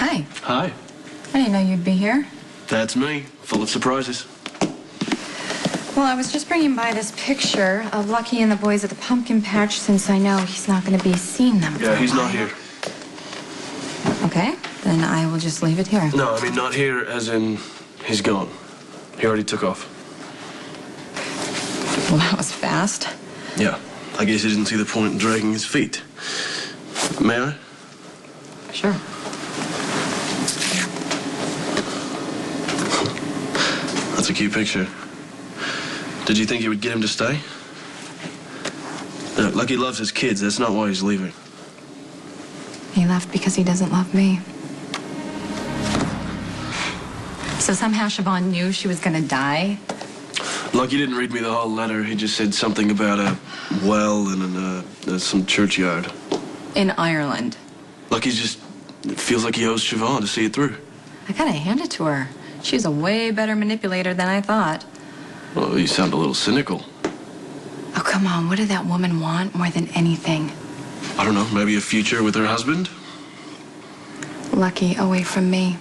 Hi. Hi. I didn't know you'd be here. That's me, full of surprises. Well, I was just bringing by this picture of Lucky and the boys at the pumpkin patch since I know he's not going to be seeing them. Yeah, he's not here. Okay, then I will just leave it here. No, I mean not here as in he's gone. He already took off. Well, that was fast. Yeah, I guess he didn't see the point in dragging his feet. May I? Sure. That's a cute picture. Did you think you would get him to stay? No, Lucky loves his kids. That's not why he's leaving. He left because he doesn't love me. So somehow Siobhan knew she was going to die? Lucky didn't read me the whole letter. He just said something about a well and some churchyard. In Ireland. Lucky just feels like he owes Siobhan to see it through. I gotta hand it to her. She's a way better manipulator than I thought. Well, you sound a little cynical. Oh, come on. What did that woman want more than anything? I don't know, maybe a future with her husband? Lucky away from me.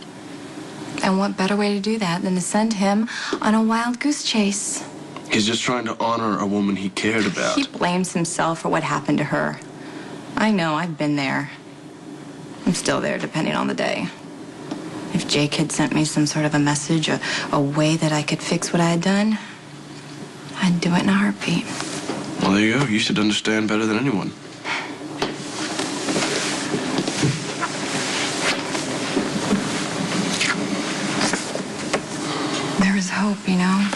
And what better way to do that than to send him on a wild goose chase? He's just trying to honor a woman he cared about. He blames himself for what happened to her. I know, I've been there. I'm still there, depending on the day. If Jake had sent me some sort of a message, a way that I could fix what I had done, I'd do it in a heartbeat. Well, there you go. You should understand better than anyone. There was hope, you know?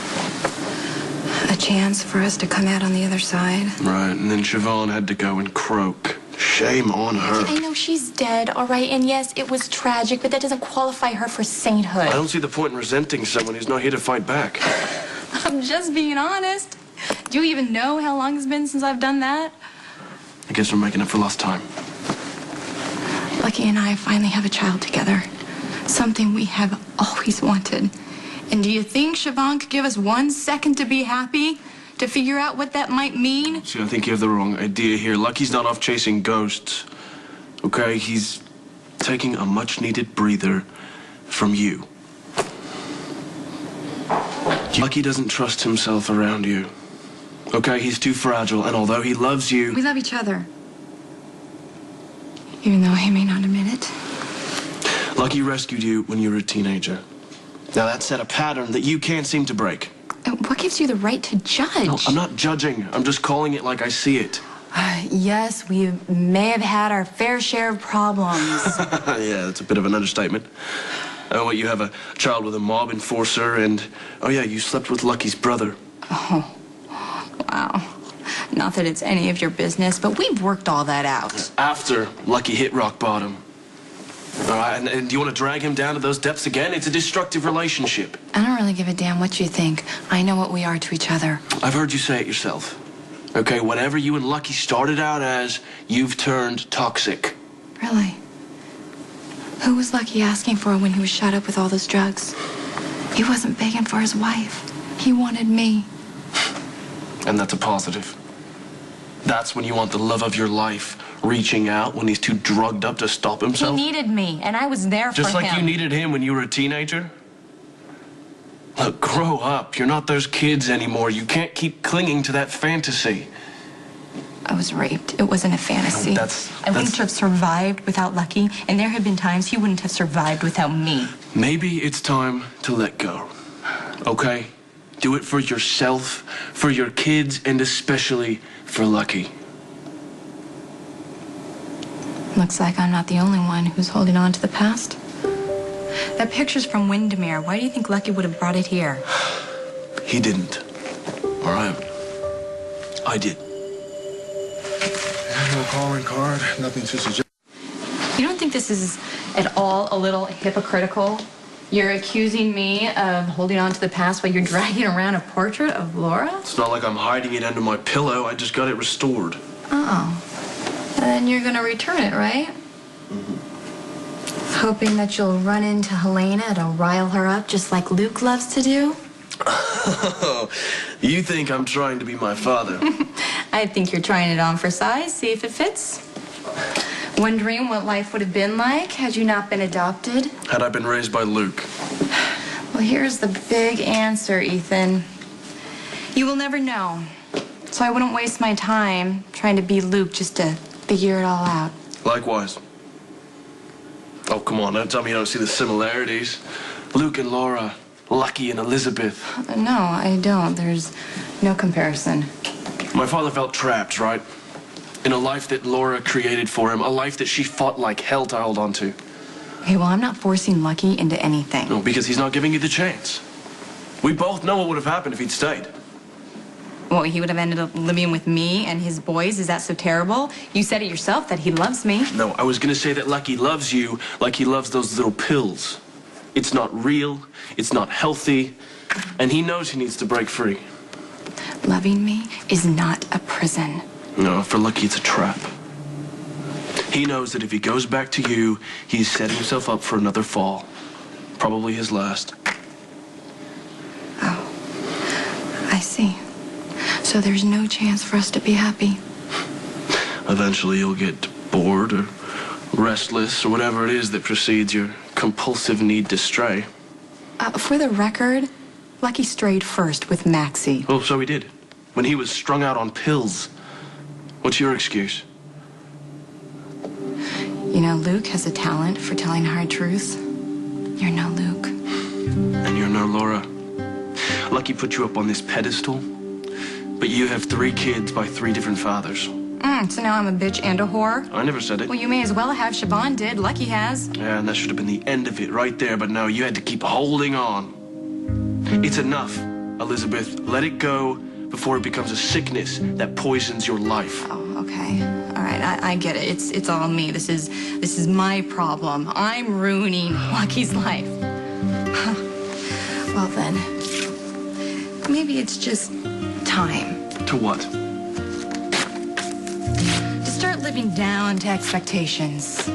A chance for us to come out on the other side. Right, and then Siobhan had to go and croak. Shame on her. I know she's dead, all right, and yes, it was tragic, but that doesn't qualify her for sainthood. I don't see the point in resenting someone who's not here to fight back. I'm just being honest. Do you even know how long it's been since I've done that? I guess we're making up for lost time. Lucky and I finally have a child together. Something we have always wanted. And do you think Siobhan could give us 1 second to be happy? To figure out what that might mean? See, I think you have the wrong idea here. Lucky's not off chasing ghosts. Okay, he's taking a much-needed breather from you. Lucky doesn't trust himself around you. Okay, he's too fragile, and although he loves you... We love each other. Even though he may not admit it. Lucky rescued you when you were a teenager. Now that set a pattern that you can't seem to break. What gives you the right to judge? No, I'm not judging. I'm just calling it like I see it. Yes, we may have had our fair share of problems. Yeah, that's a bit of an understatement. Oh, what, you have a child with a mob enforcer and... Oh, yeah, you slept with Lucky's brother. Oh, wow. Not that it's any of your business, but we've worked all that out. After Lucky hit rock bottom. All right, and do you want to drag him down to those depths again? It's a destructive relationship. I don't really give a damn what you think. I know what we are to each other. I've heard you say it yourself. Okay, whatever you and Lucky started out as, you've turned toxic. Really? Who was Lucky asking for when he was shot up with all those drugs? He wasn't begging for his wife. He wanted me. And that's a positive. That's when you want the love of your life reaching out when he's too drugged up to stop himself. He needed me, and I was there for him. Just like you needed him when you were a teenager? Look, grow up. You're not those kids anymore. You can't keep clinging to that fantasy. I was raped. It wasn't a fantasy. I wouldn't have survived without Lucky, and there have been times he wouldn't have survived without me. Maybe it's time to let go. Okay? Do it for yourself, for your kids, and especially for Lucky. Looks like I'm not the only one who's holding on to the past. That picture's from Windermere. Why do you think Lucky would have brought it here? He didn't. All right. I did. No calling card, nothing to suggest. You don't think this is at all a little hypocritical? You're accusing me of holding on to the past while you're dragging around a portrait of Laura? It's not like I'm hiding it under my pillow. I just got it restored. Oh. Then you're gonna return it, right? Mm-hmm. Hoping that you'll run into Helena to rile her up just like Luke loves to do? You think I'm trying to be my father? I think you're trying it on for size, see if it fits. Wondering what life would have been like had you not been adopted? Had I been raised by Luke? Well, here's the big answer, Ethan. You will never know. So I wouldn't waste my time trying to be Luke just to figure it all out. Likewise. Oh, come on, don't tell me you don't see the similarities. Luke and Laura, Lucky and Elizabeth. No, I don't. There's no comparison. My father felt trapped, right? In a life that Laura created for him, a life that she fought like hell to hold on to. Okay, well, I'm not forcing Lucky into anything. No, because he's not giving you the chance. We both know what would have happened if he'd stayed. Well, he would have ended up living with me and his boys. Is that so terrible? You said it yourself that he loves me. No, I was gonna say that Lucky loves you like he loves those little pills. It's not real, it's not healthy, and he knows he needs to break free. Loving me is not a prison. No, for Lucky, it's a trap. He knows that if he goes back to you, he's setting himself up for another fall. Probably his last. Oh, I see. So there's no chance for us to be happy. Eventually you'll get bored or restless or whatever it is that precedes your compulsive need to stray. For the record, Lucky strayed first with Maxie. Well, so he did. When he was strung out on pills. What's your excuse? You know, Luke has a talent for telling hard truths. You're no Luke. And you're no Laura. Lucky put you up on this pedestal, but you have 3 kids by 3 different fathers. So now I'm a bitch and a whore? I never said it. Well, you may as well have. Siobhan did. Lucky has. Yeah, and that should have been the end of it right there, but no, you had to keep holding on. It's enough, Elizabeth. Let it go before it becomes a sickness that poisons your life. Oh, okay. All right, I get it. It's all me. This is my problem. I'm ruining Lucky's life. Well then, maybe it's just time To what? to start living down to expectations.